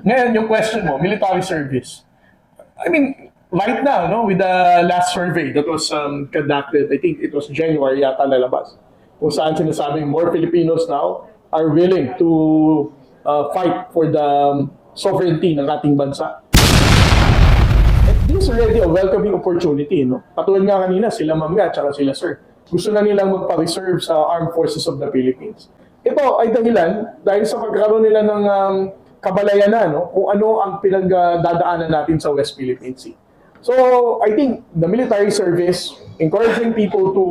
Ngayon, yung question mo, military service. I mean, right now, no, with the last survey that was conducted, I think it was January yata nalabas, kung saan sinasabing more Filipinos now are willing to fight for the sovereignty ng ating bansa. And this is already a welcoming opportunity, no? Katulad nga kanina, sila ma'am nga, tsaka sila sir. Gusto na nilang magpa-reserve sa Armed Forces of the Philippines. Ito ay dahilan dahil sa pagkaroon nila ng kabalayan na, no, kung ano ang pinagdadaanan natin sa West Philippine Sea. So, I think the military service, encouraging people to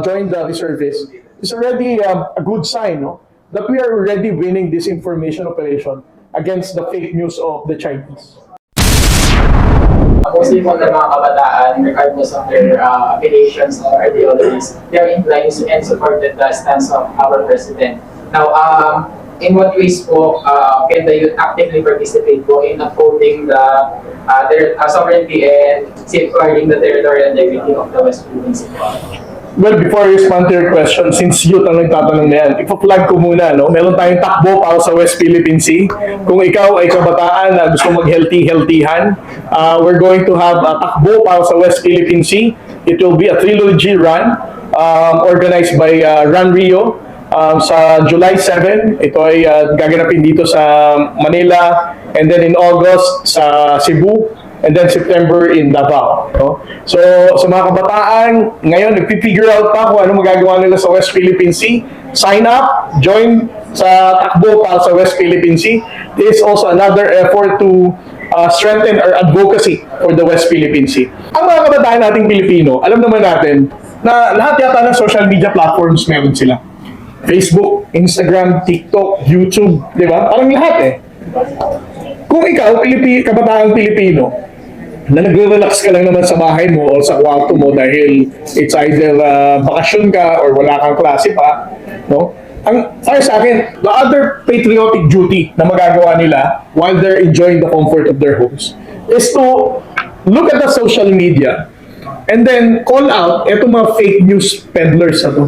join the reservists, is already a good sign, no, that we are already winning this information operation against the fake news of the Chinese. Mostly from the mga kabataan, regardless of their affiliations or ideologies, they are inclined to and supported the stance of our president. Now, in what ways po can the youth actively participate po in upholding their sovereignty and safeguarding the territorial integrity of the West Philippines? Well, before I respond to your question, since youth ang nagtatanong na yan, ipa-flag ko muna, no? Meron tayong takbo para sa West Philippine Sea. Kung ikaw ay kabataan na gusto mag-healthy-healthyhan, we're going to have a takbo para sa West Philippine Sea. It will be a trilogy run organized by Run Rio sa July 7. Ito ay gaganapin dito sa Manila, and then in August sa Cebu, and then September in Davao. No? So, sa mga kabataan, ngayon, nagpipigure out pa kung ano magagawa nila sa West Philippine Sea. Sign up, join sa takbo para sa West Philippine Sea. This is also another effort to strengthen our advocacy for the West Philippine Sea. Ang mga kabataan nating Pilipino, alam naman natin na lahat yata ng social media platforms meron sila. Facebook, Instagram, TikTok, YouTube, di ba? Parang lahat eh. Kung ikaw, kabataang Pilipino, na nagre-relax ka lang naman sa bahay mo o sa kwarto mo dahil it's either bakasyon ka or wala kang klase pa, no? Ang sa akin, the other patriotic duty na magagawa nila while they're enjoying the comfort of their homes is to look at the social media and then call out etong mga fake news peddlers na to.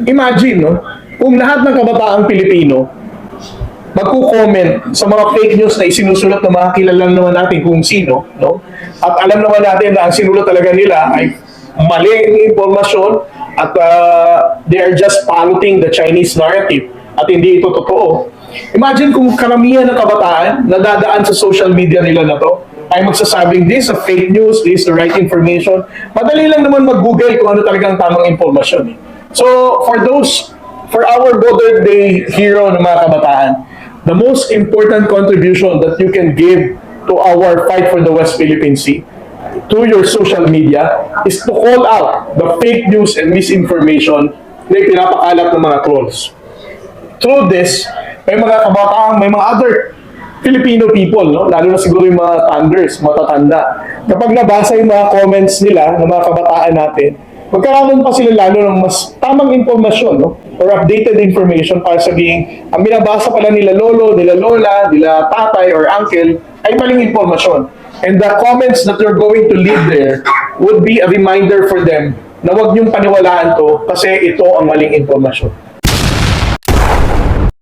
Imagine, no? Kung lahat ng kabataang Pilipino magko-comment sa mga fake news na isinusulat ng mga kilalang naman natin kung sino, no? At alam naman natin na ang sinulat talaga nila ay maling impormasyon at they are just parroting the Chinese narrative at hindi ito totoo. Imagine kung karamihan ng kabataan na dadaan sa social media nila na to ay magsasabing this is fake news, this is the right information. Madali lang naman mag-google kung ano talagang tamang impormasyon. So, for our modern day hero ng mga kabataan, the most important contribution that you can give to our fight for the West Philippine Sea through your social media is to call out the fake news and misinformation na pinapakalat ng mga trolls. Through this, may mga kabataan, may mga other Filipino people, no? Lalo na siguro yung mga thunders, matatanda. Kapag nabasa yung mga comments nila ng mga kabataan natin, magkakaroon pa sila lalo ng mas tamang impormasyon, no? Or updated information para sabihin, ang binabasa pala nila lolo, nila lola, nila tatay or uncle ay maling impormasyon. And the comments that you're going to leave there would be a reminder for them na huwag niyong paniwalaan to kasi ito ang maling impormasyon.